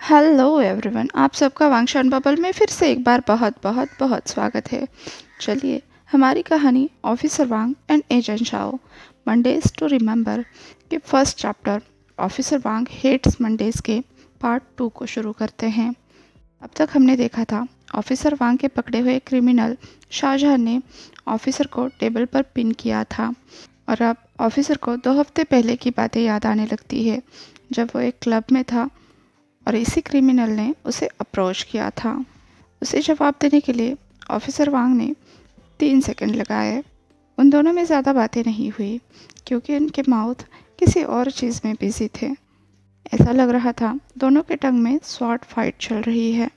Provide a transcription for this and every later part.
Hello everyone, आप सबका वांगशान bubble में फिर से एक बार बहुत बहुत बहुत स्वागत है। चलिए हमारी कहानी officer Wang and agent Shao Mondays to remember के first chapter officer Wang hates Mondays के पार्ट 2 को शुरू करते हैं। अब तक हमने देखा था ऑफिसर वांग के पकड़े हुए क्रिमिनल शाहजहां ने ऑफिसर को टेबल पर पिन किया था और अब ऑफिसर को 2 हफ्ते पहले की बातें याद आने लगती है जब वो एक क्लब में था और इसी क्रिमिनल ने उसे अप्रोच किया था। उसे जवाब देने के लिए ऑफिसर वांग ने 3 सेकंड लगाए। उन दोनों में ज़्यादा बातें नहीं हुई क्योंकि उनके माउथ किसी और चीज़ में बिजी थे। ऐसा लग रहा था दोनों के टंग में स्वॉर्ड फाइट चल रही है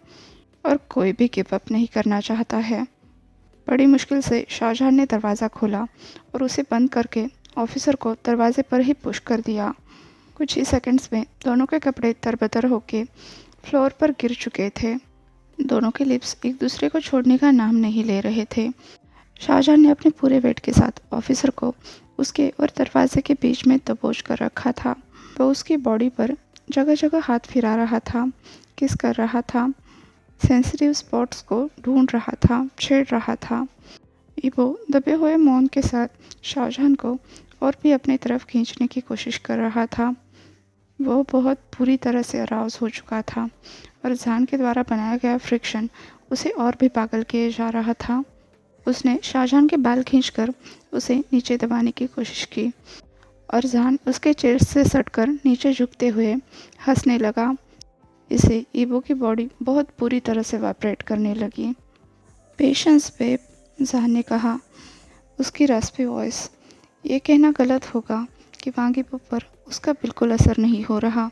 और कोई भी गिव अप नहीं करना चाहता है। बड़ी मुश्किल से शाहजहां ने दरवाज़ा खोला और उसे बंद करके ऑफिसर को दरवाजे पर ही पुश कर दिया। कुछ ही सेकंड्स में दोनों के कपड़े तरबतर होके फ्लोर पर गिर चुके थे। दोनों के लिप्स एक दूसरे को छोड़ने का नाम नहीं ले रहे थे। शाहजहां ने अपने पूरे वेट के साथ ऑफिसर को उसके और दरवाजे के बीच में दबोच कर रखा था। वो उसकी बॉडी पर जगह जगह हाथ फिरा रहा था, किस कर रहा था, सेंसिटिव स्पॉट्स को ढूंढ रहा था, छेड़ रहा था। वो दबे हुए मौन के साथ शाहजहां को और भी अपनी तरफ खींचने की कोशिश कर रहा था। वो बहुत बुरी तरह से अराउज हो चुका था और जान के द्वारा बनाया गया फ्रिक्शन उसे और भी पागल किए जा रहा था। उसने शाहजहां के बाल खींचकर उसे नीचे दबाने की कोशिश की और जान उसके चेस्ट से सटकर नीचे झुकते हुए हंसने लगा। इसे ईबो की बॉडी बहुत बुरी तरह से वाइब्रेट करने लगी। पेशेंस बेब, जान ने कहा, उसकी रास्पी वॉइस। ये कहना गलत होगा कि वांग ईबो पर उसका बिल्कुल असर नहीं हो रहा।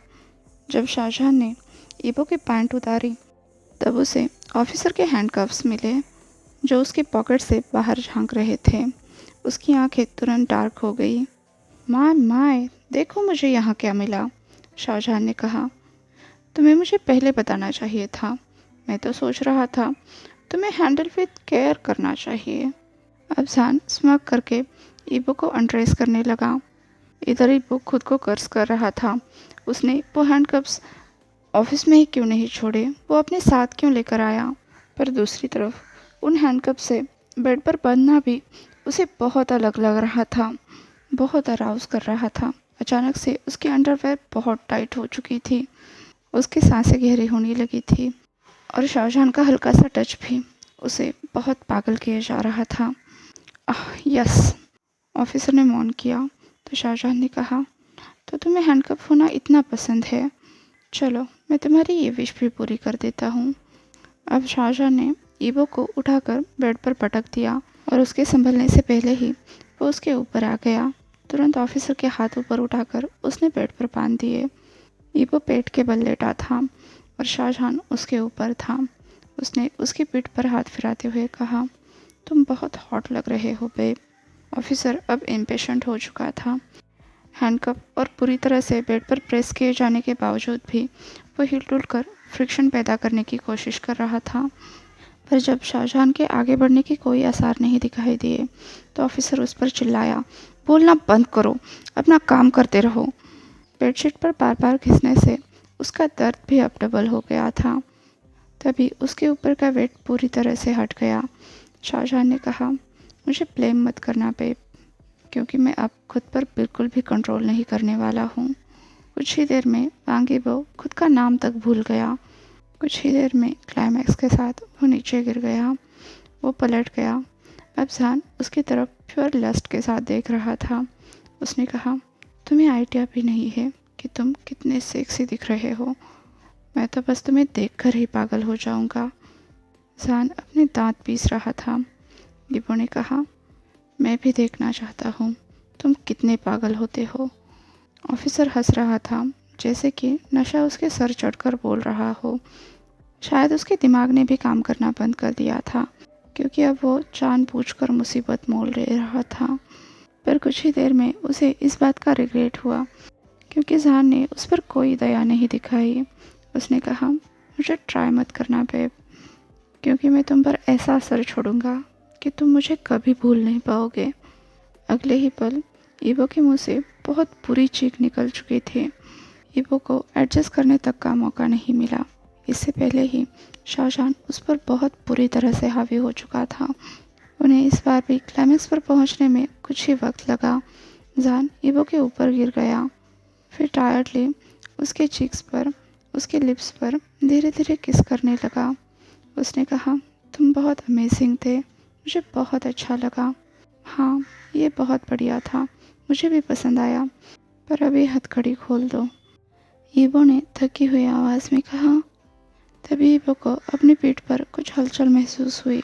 जब शाहजहां ने ईबो की पैंट उतारी तब उसे ऑफिसर के हैंडकफ्स मिले जो उसकी पॉकेट से बाहर झांक रहे थे। उसकी आंखें तुरंत डार्क हो गई। माय माय, देखो मुझे यहाँ क्या मिला, शाहजहां ने कहा। तुम्हें मुझे पहले बताना चाहिए था। मैं तो सोच रहा था तुम्हें हैंडल विद केयर करना चाहिए। अब जान स्मग करके ईबो को अनड्रेस करने लगा। इधर ईबो खुद को कर्ज कर रहा था। उसने वो हैंडकप्स ऑफिस में ही क्यों नहीं छोड़े, वो अपने साथ क्यों लेकर आया। पर दूसरी तरफ उन हैंडकप से बेड पर बंधना भी उसे बहुत अलग लग रहा था, बहुत अराउज कर रहा था। अचानक से उसकी अंडरवेयर बहुत टाइट हो चुकी थी, उसकी सांसें गहरी होने लगी थी और शाहजहां का हल्का सा टच भी उसे बहुत पागल किए जा रहा था। यस, ऑफिसर ने मौन किया तो शाहजहां ने कहा, तो तुम्हें हैंडकफ होना इतना पसंद है, चलो मैं तुम्हारी ये विश भी पूरी कर देता हूँ। अब शाहजहां ने ईबो को उठाकर बेड पर पटक दिया और उसके संभलने से पहले ही वो उसके ऊपर आ गया। तुरंत ऑफिसर के हाथ ऊपर उठाकर उसने बेड पर बांध दिए। ईबो पेट के बल लेटा था और शाहजहां उसके ऊपर था। उसने उसकी पीठ पर हाथ फिराते हुए कहा, तुम बहुत हॉट लग रहे हो बेब। ऑफिसर अब इम्पेशेंट हो चुका था। हैंडकफ और पूरी तरह से बेड पर प्रेस किए जाने के बावजूद भी वो हिल-डुल कर फ्रिक्शन पैदा करने की कोशिश कर रहा था। पर जब शाहजहां के आगे बढ़ने के कोई आसार नहीं दिखाई दिए तो ऑफिसर उस पर चिल्लाया, बोलना बंद करो, अपना काम करते रहो। बेडशीट पर बार बार घिसने से उसका दर्द भी अब डबल हो गया था। तभी उसके ऊपर का वेट पूरी तरह से हट गया। शाहजहां ने कहा, मुझे ब्लेम मत करना बेब, क्योंकि मैं अब खुद पर बिल्कुल भी कंट्रोल नहीं करने वाला हूँ। कुछ ही देर में वांग ईबो खुद का नाम तक भूल गया। कुछ ही देर में क्लाइमैक्स के साथ वो नीचे गिर गया। वो पलट गया। अब जान उसकी तरफ प्योर लस्ट के साथ देख रहा था। उसने कहा, तुम्हें आइडिया भी नहीं है कि तुम कितने सेक्सी दिख रहे हो। मैं तो बस तुम्हें देखकर ही पागल हो जाऊंगा। जान अपने दांत पीस रहा था। ईबो ने कहा, मैं भी देखना चाहता हूँ तुम कितने पागल होते हो। ऑफिसर हंस रहा था, जैसे कि नशा उसके सर चढ़कर बोल रहा हो। शायद उसके दिमाग ने भी काम करना बंद कर दिया था, क्योंकि अब वो जानबूझकर मुसीबत मोल ले रहा था। पर कुछ ही देर में उसे इस बात का रिग्रेट हुआ, क्योंकि जान ने उस पर कोई दया नहीं दिखाई। उसने कहा, मुझे ट्राई मत करना बेब, क्योंकि मैं तुम पर ऐसा असर छोड़ूंगा कि तुम मुझे कभी भूल नहीं पाओगे। अगले ही पल ईबो के मुंह से बहुत बुरी चीख निकल चुकी थी। ईबो को एडजस्ट करने तक का मौका नहीं मिला। इससे पहले ही शाहजहान उस पर बहुत बुरी तरह से हावी हो चुका था। उन्हें इस बार भी क्लाइमेक्स पर पहुंचने में कुछ ही वक्त लगा। जान ईबो के ऊपर गिर गया, फिर टायर्डली उसके चीक्स पर, उसके लिप्स पर धीरे धीरे किस करने लगा। उसने कहा, तुम बहुत अमेजिंग थे, मुझे बहुत अच्छा लगा। हाँ, ये बहुत बढ़िया था, मुझे भी पसंद आया, पर अभी हथकड़ी खोल दो, ईबो ने थकी हुई आवाज़ में कहा। तभी ईबो को अपनी पीठ पर कुछ हलचल महसूस हुई।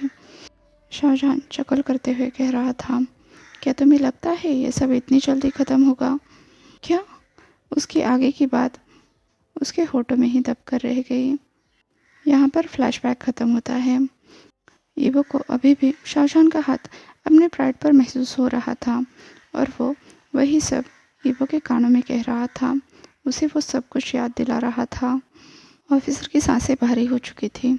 शाहजहान चकल करते हुए कह रहा था, क्या तुम्हें लगता है ये सब इतनी जल्दी ख़त्म होगा? क्या? उसकी आगे की बात उसके होठों में ही दब कर रह गई। यहाँ पर फ्लैशबैक ख़त्म होता है। ईबो को अभी भी शाहजहान का हाथ अपने प्राइड पर महसूस हो रहा था और वो वही सब ईबो के कानों में कह रहा था। उसे वो सब कुछ याद दिला रहा था। ऑफिसर की सांसें भारी हो चुकी थी।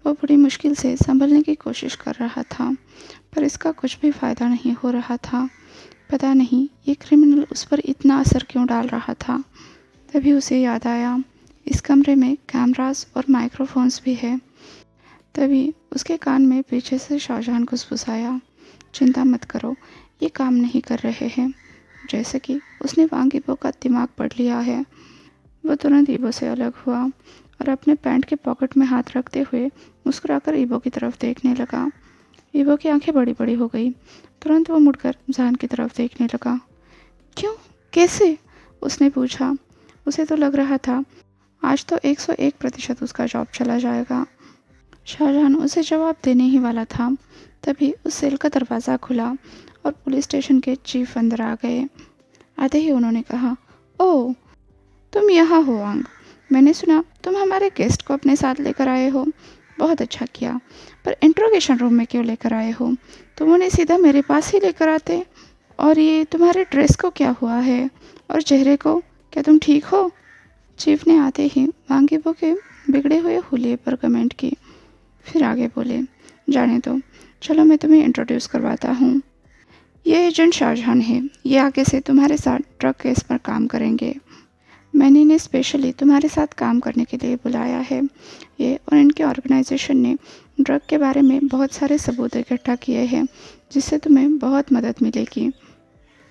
वो बड़ी मुश्किल से संभलने की कोशिश कर रहा था, पर इसका कुछ भी फ़ायदा नहीं हो रहा था। पता नहीं ये क्रिमिनल उस पर इतना असर क्यों डाल रहा था। तभी उसे याद आया, इस कमरे में कैमरास और माइक्रोफोन्स भी है। तभी उसके कान में पीछे से शाहजहान फुसफुसाया, चिंता मत करो, ये काम नहीं कर रहे हैं। जैसे कि उसने वांग ईबो का दिमाग पढ़ लिया है। वो तुरंत ईबो से अलग हुआ और अपने पैंट के पॉकेट में हाथ रखते हुए मुस्कुराकर ईबो की तरफ देखने लगा। ईबो की आंखें बड़ी बड़ी हो गई। तुरंत वो मुड़कर जान की तरफ देखने लगा। क्यों? कैसे? उसने पूछा। उसे तो लग रहा था आज तो 101% उसका जॉब चला जाएगा। शाहजहान उसे जवाब देने ही वाला था, तभी उस सेल का दरवाज़ा खुला और पुलिस स्टेशन के चीफ अंदर आ गए। आते ही उन्होंने कहा, ओह, तुम यहाँ हो वांग। मैंने सुना तुम हमारे गेस्ट को अपने साथ लेकर आए हो। बहुत अच्छा किया, पर इंट्रोगेशन रूम में क्यों लेकर आए हो? तुम उन्हें सीधा मेरे पास ही लेकर आते। और ये तुम्हारे ड्रेस को क्या हुआ है? और चेहरे को, क्या तुम ठीक हो? चीफ ने आते ही वांग ईबो के बिगड़े हुए हुलिये पर कमेंट की, फिर आगे बोले, जाने दो, चलो मैं तुम्हें इंट्रोड्यूस करवाता हूँ। ये एजेंट शाहजहान है। ये आगे से तुम्हारे साथ ड्रग केस पर काम करेंगे। मैंने इन्हें स्पेशली तुम्हारे साथ काम करने के लिए बुलाया है। ये और इनके ऑर्गेनाइजेशन ने ड्रग के बारे में बहुत सारे सबूत इकट्ठा किए हैं, जिससे तुम्हें बहुत मदद मिलेगी।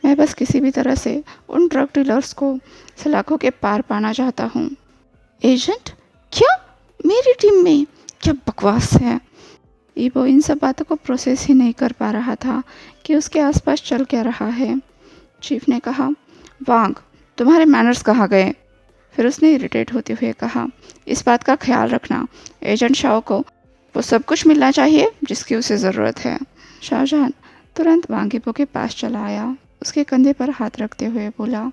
मैं बस किसी भी तरह से उन ड्रग डीलर्स को सलाखों के पार पाना चाहता हूँ। एजेंट? क्या? मेरी टीम में? क्या बकवास है। ईबो इन सब बातों को प्रोसेस ही नहीं कर पा रहा था कि उसके आसपास चल क्या रहा है। चीफ ने कहा, वांग, तुम्हारे मैनर्स कहाँ गए? फिर उसने इरिटेट होते हुए कहा, इस बात का ख्याल रखना, एजेंट शाओ को वो सब कुछ मिलना चाहिए जिसकी उसे ज़रूरत है। शाहजहान तुरंत वांग ईबो के पास चला आया। उसके कंधे पर हाथ रखते हुए बोला,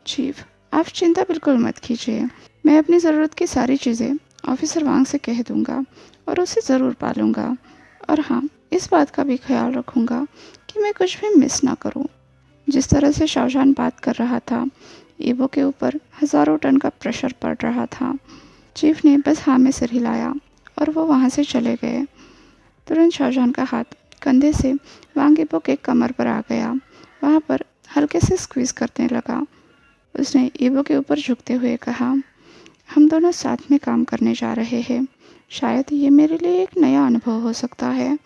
चीफ, आप चिंता बिल्कुल मत कीजिए। मैं अपनी ज़रूरत की सारी चीज़ें ऑफिसर वांग से कह दूंगा और उसे ज़रूर पालूंगा। और हाँ, इस बात का भी ख्याल रखूंगा कि मैं कुछ भी मिस ना करूं। जिस तरह से शाहजहान बात कर रहा था, ईबो के ऊपर हज़ारों टन का प्रेशर पड़ रहा था। चीफ ने बस हाँ में सिर हिलाया और वो वहाँ से चले गए। तुरंत शाहजहान का हाथ कंधे से वांग ईबो के कमर पर आ गया। वहाँ पर हल्के से स्क्वीज़ करने लगा। उसने ईबो के ऊपर झुकते हुए कहा, हम दोनों साथ में काम करने जा रहे हैं। शायद ये मेरे लिए एक नया अनुभव हो सकता है।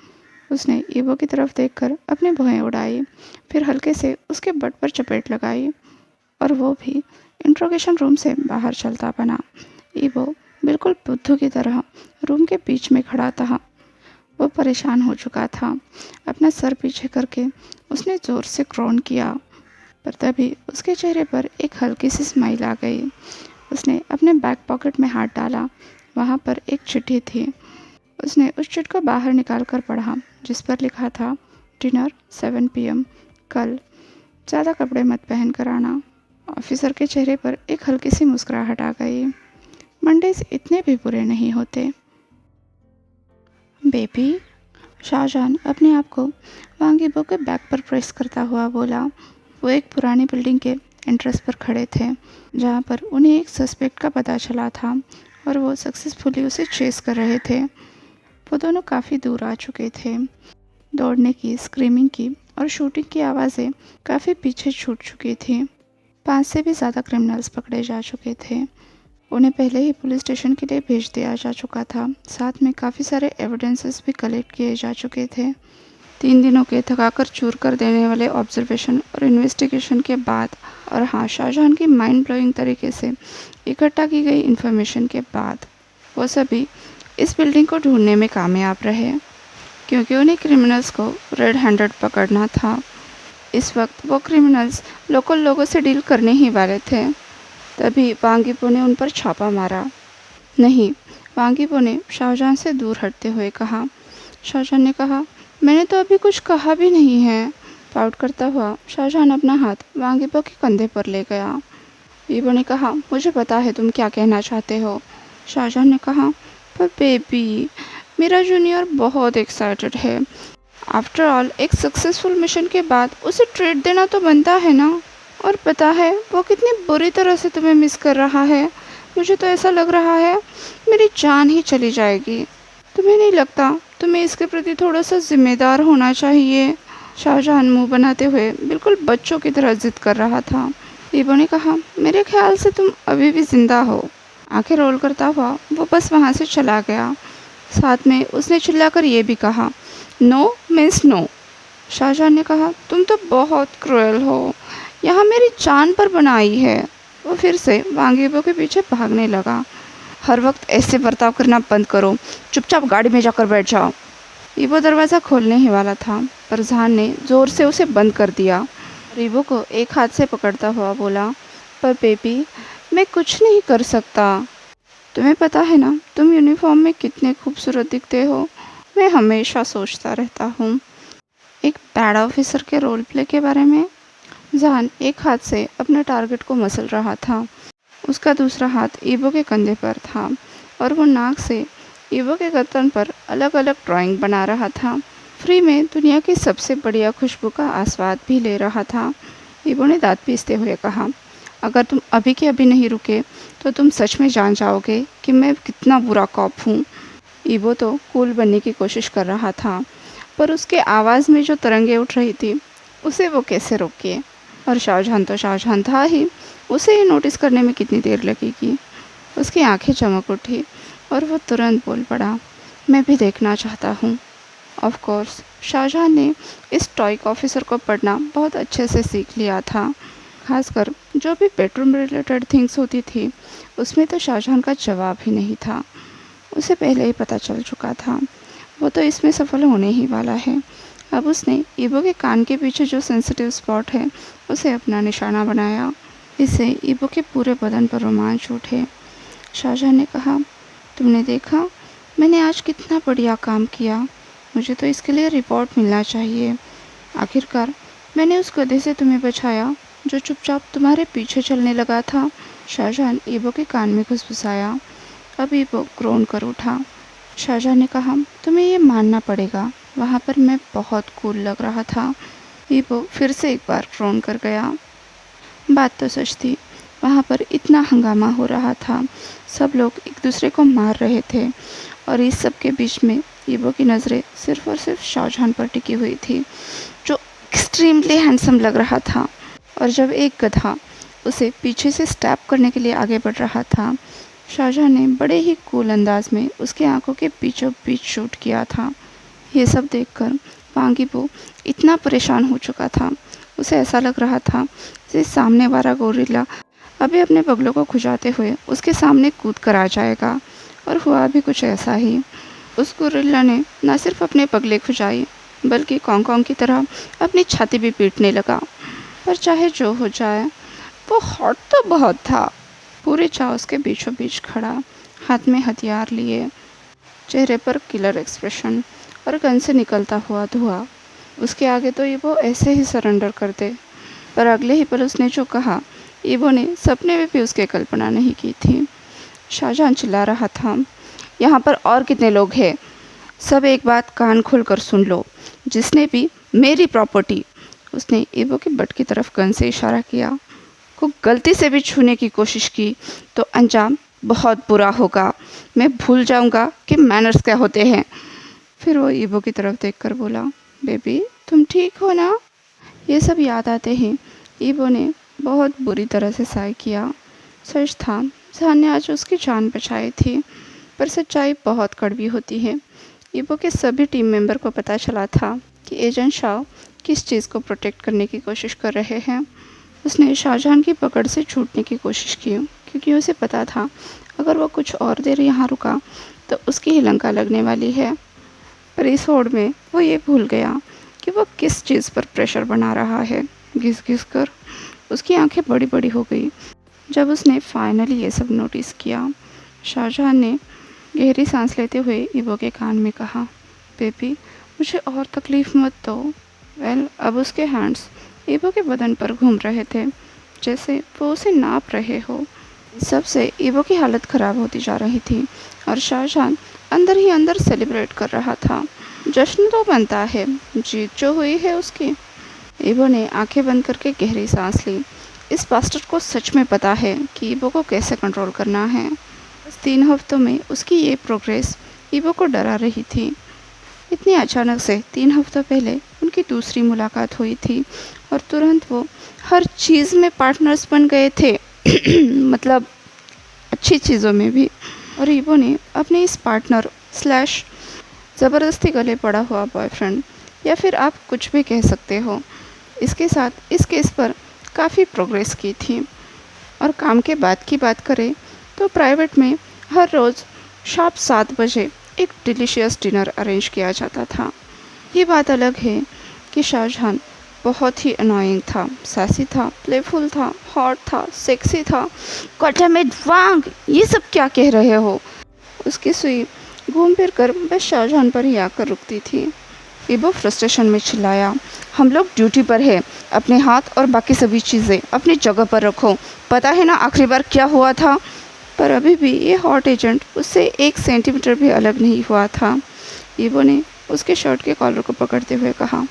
उसने ईबो की तरफ देखकर अपनी भौहें उड़ाई, फिर हल्के से उसके बट पर चपेट लगाई और वो भी इंट्रोगेशन रूम से बाहर चलता बना। ईबो बिल्कुल बुद्धू की तरह रूम के बीच में खड़ा था। वो परेशान हो चुका था। अपना सर पीछे करके उसने ज़ोर से ग्रोन किया, पर तभी उसके चेहरे पर एक हल्की सी स्माइल आ गई। उसने अपने बैक पॉकेट में हाथ डाला। वहाँ पर एक चिट्ठी थी। उसने उस चिट को बाहर निकाल कर पढ़ा, जिस पर लिखा था, डिनर 7 PM कल, ज़्यादा कपड़े मत पहन कर आना। ऑफिसर के चेहरे पर एक हल्की सी मुस्कुराहट आ गई। मंडेज इतने भी बुरे नहीं होते। बेबी, शाहजहान अपने आप को वांग ईबो के बैक पर प्रेस करता हुआ बोला। वो एक पुरानी बिल्डिंग के एंट्रेंस पर खड़े थे, जहाँ पर उन्हें एक सस्पेक्ट का पता चला था और वो सक्सेसफुली उसे चेस कर रहे थे। वो दोनों काफ़ी दूर आ चुके थे। दौड़ने की, स्क्रीमिंग की और शूटिंग की आवाज़ें काफ़ी पीछे छूट चुकी थी। 5 से भी ज़्यादा क्रिमिनल्स पकड़े जा चुके थे। उन्हें पहले ही पुलिस स्टेशन के लिए भेज दिया जा चुका था। साथ में काफ़ी सारे एविडेंसेस भी कलेक्ट किए जा चुके थे। 3 दिनों के थकाकर चूर कर देने वाले ऑब्जर्वेशन और इन्वेस्टिगेशन के बाद, और हाँ, शाहजहां की माइंड ब्लोइंग तरीके से इकट्ठा की गई इन्फॉर्मेशन के बाद, वो सभी इस बिल्डिंग को ढूंढने में कामयाब रहे, क्योंकि उन्हें क्रिमिनल्स को रेड हैंडेड पकड़ना था। इस वक्त वो क्रिमिनल्स लोकल लोगों से डील करने ही वाले थे। तभी वांगीपो ने उन पर छापा मारा। नहीं, वांगीपो ने शाहजहां से दूर हटते हुए कहा। शाहजहां ने कहा, मैंने तो अभी कुछ कहा भी नहीं है। पाउट करता हुआ शाहजहां अपना हाथ वांगीपो के कंधे पर ले गया। ईबो ने कहा, मुझे पता है तुम क्या कहना चाहते हो। शाहजहां ने कहा, पर बेबी, मेरा जूनियर बहुत एक्साइटेड है। आफ्टर ऑल, एक सक्सेसफुल मिशन के बाद उसे ट्रीट देना तो बनता है ना। और पता है वो कितनी बुरी तरह से तुम्हें मिस कर रहा है। मुझे तो ऐसा लग रहा है मेरी जान ही चली जाएगी। तुम्हें नहीं लगता तुम्हें इसके प्रति थोड़ा सा जिम्मेदार होना चाहिए? शाहजहां मुंह बनाते हुए बिल्कुल बच्चों की तरह जिद कर रहा था। ईबो ने कहा, मेरे ख्याल से तुम अभी भी जिंदा हो। आंखें रोल करता हुआ वो बस वहाँ से चला गया। साथ में उसने चिल्लाकर ये भी कहा, नो मीन्स नो। शाहजहां ने कहा, तुम तो बहुत क्रूएल हो, यहाँ मेरी जान पर बनाई है। वो फिर से वांगीबो के पीछे भागने लगा। हर वक्त ऐसे बर्ताव करना बंद करो, चुपचाप गाड़ी में जाकर बैठ जाओ। ईबो दरवाज़ा खोलने ही वाला था, पर जहान ने ज़ोर से उसे बंद कर दिया। ईबो को एक हाथ से पकड़ता हुआ बोला, पर बेबी, मैं कुछ नहीं कर सकता। तुम्हें पता है ना तुम यूनिफॉर्म में कितने खूबसूरत दिखते हो। मैं हमेशा सोचता रहता हूँ। एक बैड ऑफिसर के रोल प्ले के बारे में। जहान एक हाथ से अपने टारगेट को मसल रहा था। उसका दूसरा हाथ ईबो के कंधे पर था और वो नाक से ईबो के गर्दन पर अलग अलग ड्राइंग बना रहा था। फ्री में दुनिया की सबसे बढ़िया खुशबू का आस्वाद भी ले रहा था। ईबो ने दांत पीसते हुए कहा, अगर तुम अभी के अभी नहीं रुके तो तुम सच में जान जाओगे कि मैं कितना बुरा कॉप हूँ। ईबो तो कूल बनने की कोशिश कर रहा था, पर उसके आवाज़ में जो तरंगे उठ रही थी उसे वो कैसे रोके। और शाहजहां तो शाहजहां था ही, उसे ये नोटिस करने में कितनी देर लगेगी। उसकी आंखें चमक उठी और वो तुरंत बोल पड़ा, मैं भी देखना चाहता हूँ। ऑफ कोर्स, शाहजहां ने इस टॉइक ऑफिसर को पढ़ना बहुत अच्छे से सीख लिया था। खासकर जो भी बेडरूम रिलेटेड थिंग्स होती थी उसमें तो शाहजहां का जवाब ही नहीं था। उसे पहले ही पता चल चुका था वो तो इसमें सफल होने ही वाला है। अब उसने ईबो के कान के पीछे जो सेंसिटिव स्पॉट है उसे अपना निशाना बनाया। इससे ईबो के पूरे बदन पर रोमांच उठे। शाहजहां ने कहा, तुमने देखा मैंने आज कितना बढ़िया काम किया। मुझे तो इसके लिए रिपोर्ट मिलना चाहिए। आखिरकार मैंने उस गधे से तुम्हें बचाया जो चुपचाप तुम्हारे पीछे चलने लगा था। शाहजहां ईबो के कान में घुसघुसाया। अब ईबो ग्रोन कर उठा। शाहजहां ने कहा, तुम्हें ये मानना पड़ेगा, वहाँ पर मैं बहुत कूल लग रहा था। ईबो फिर से एक बार ग्रोन कर गया। बात तो सच थी, वहाँ पर इतना हंगामा हो रहा था, सब लोग एक दूसरे को मार रहे थे और इस सब के बीच में ईबो की नज़रें सिर्फ और सिर्फ शाहजहां पर टिकी हुई थी, जो एक्सट्रीमली हैंडसम लग रहा था। और जब एक गधा उसे पीछे से स्टैप करने के लिए आगे बढ़ रहा था, शाहजहां ने बड़े ही कूल अंदाज में उसकी आंखों के बीचों बीच शूट किया था। ये सब देखकर वांगीबो इतना परेशान हो चुका था, उसे ऐसा लग रहा था जैसे सामने वाला गोरिल्ला अभी अपने बगलों को खुजाते हुए उसके सामने कूद कर आ जाएगा। और हुआ भी कुछ ऐसा ही। उस गोरिल्ला ने न सिर्फ अपने बगले खुजाए बल्कि कॉन्ग की तरह अपनी छाती भी पीटने लगा। पर चाहे जो हो जाए, वो हॉट तो बहुत था। पूरे चाउस के बीचों बीच खड़ा, हाथ में हथियार लिए, चेहरे पर किलर एक्सप्रेशन और गन से निकलता हुआ धुआं। उसके आगे तो ईबो ऐसे ही सरेंडर कर दे। पर अगले ही पल उसने जो कहा, ईबो ने सपने में भी उसकी कल्पना नहीं की थी। शाहजहां चिल्ला रहा था, यहाँ पर और कितने लोग हैं? सब एक बात कान खोलकर सुन लो, जिसने भी मेरी प्रॉपर्टी, उसने ईबो के बट की तरफ गन से इशारा किया, को गलती से भी छूने की कोशिश की तो अंजाम बहुत बुरा होगा। मैं भूल जाऊंगा कि मैनर्स क्या होते हैं। फिर वो ईबो की तरफ देखकर बोला, बेबी तुम ठीक हो ना? ये सब याद आते ही ईबो ने बहुत बुरी तरह से साय किया। सच था, जहान ने आज उसकी जान बचाई थी, पर सच्चाई बहुत कड़वी होती है। ईबो के सभी टीम मेंबर को पता चला था कि एजेंट शाह किस चीज़ को प्रोटेक्ट करने की कोशिश कर रहे हैं। उसने शाहजहां की पकड़ से छूटने की कोशिश की, क्योंकि उसे पता था अगर वो कुछ और देर यहाँ रुका तो उसकी ही लंका लगने वाली है। पर इस होड़ में वो ये भूल गया कि वो किस चीज़ पर प्रेशर बना रहा है। घिस घिस कर उसकी आंखें बड़ी बड़ी हो गई जब उसने फाइनली ये सब नोटिस किया। शाहजहां ने गहरी सांस लेते हुए ईबो के कान में कहा, बेबी मुझे और तकलीफ़ मत दो। अब उसके हैंड्स ईबो के बदन पर घूम रहे थे, जैसे वो उसे नाप रहे हो। सबसे ईबो की हालत ख़राब होती जा रही थी और शाहजहां अंदर ही अंदर सेलिब्रेट कर रहा था। जश्न तो बनता है, जीत जो हुई है उसकी। ईबो ने आंखें बंद करके गहरी सांस ली। इस बास्टर्ड को सच में पता है कि ईबो को कैसे कंट्रोल करना है। बस 3 हफ्तों में उसकी ये प्रोग्रेस ईबो को डरा रही थी। इतनी अचानक से 3 हफ्तों पहले उनकी दूसरी मुलाकात हुई थी और तुरंत वो हर चीज़ में पार्टनर्स बन गए थे। मतलब अच्छी चीज़ों में भी। और ईबो ने अपने इस पार्टनर स्लैश ज़बरदस्ती गले पड़ा हुआ बॉयफ्रेंड, या फिर आप कुछ भी कह सकते हो, इसके साथ इस केस पर काफ़ी प्रोग्रेस की थी। और काम के बाद की बात करें तो प्राइवेट में हर रोज़ शार्प 7 बजे एक डिलीशियस डिनर अरेंज किया जाता था। ये बात अलग है कि शाहजहां बहुत ही अनोइंग था, सासी था, प्लेफुल था, हॉट था, सेक्सी था। गॉड डैम इट वांग, ये सब क्या कह रहे हो? उसकी सुई घूम फिर कर बस शाहजहां पर ही आकर रुकती थी। ईबो फ्रस्ट्रेशन में चिल्लाया, हम लोग ड्यूटी पर है, अपने हाथ और बाकी सभी चीज़ें अपनी जगह पर रखो। पता है ना आखिरी बार क्या हुआ था? पर अभी भी ये हॉट एजेंट उससे 1 सेंटीमीटर भी अलग नहीं हुआ था। ईबो ने उसके शर्ट के कॉलर को पकड़ते हुए कहा,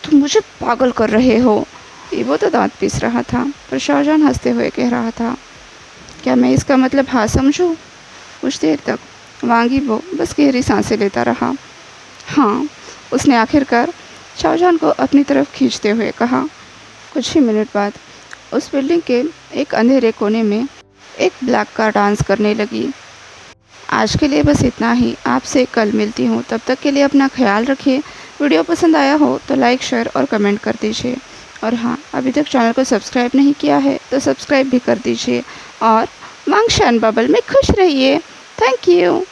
तुम मुझे पागल कर रहे हो। ईबो तो दांत पीस रहा था, पर शाहजहां हंसते हुए कह रहा था, क्या मैं इसका मतलब हाँ समझूं? कुछ देर तक वांग ईबो बस गहरी सांसें लेता रहा। हाँ, उसने आखिरकार शाहजहां को अपनी तरफ खींचते हुए कहा। कुछ ही मिनट बाद उस बिल्डिंग के एक अंधेरे कोने में एक ब्लैक कार डांस करने लगी। आज के लिए बस इतना ही, आपसे कल मिलती हूँ, तब तक के लिए अपना ख्याल रखिए। वीडियो पसंद आया हो तो लाइक शेयर और कमेंट कर दीजिए। और हाँ, अभी तक चैनल को सब्सक्राइब नहीं किया है तो सब्सक्राइब भी कर दीजिए। और वांग शान बबल में खुश रहिए। Thank you.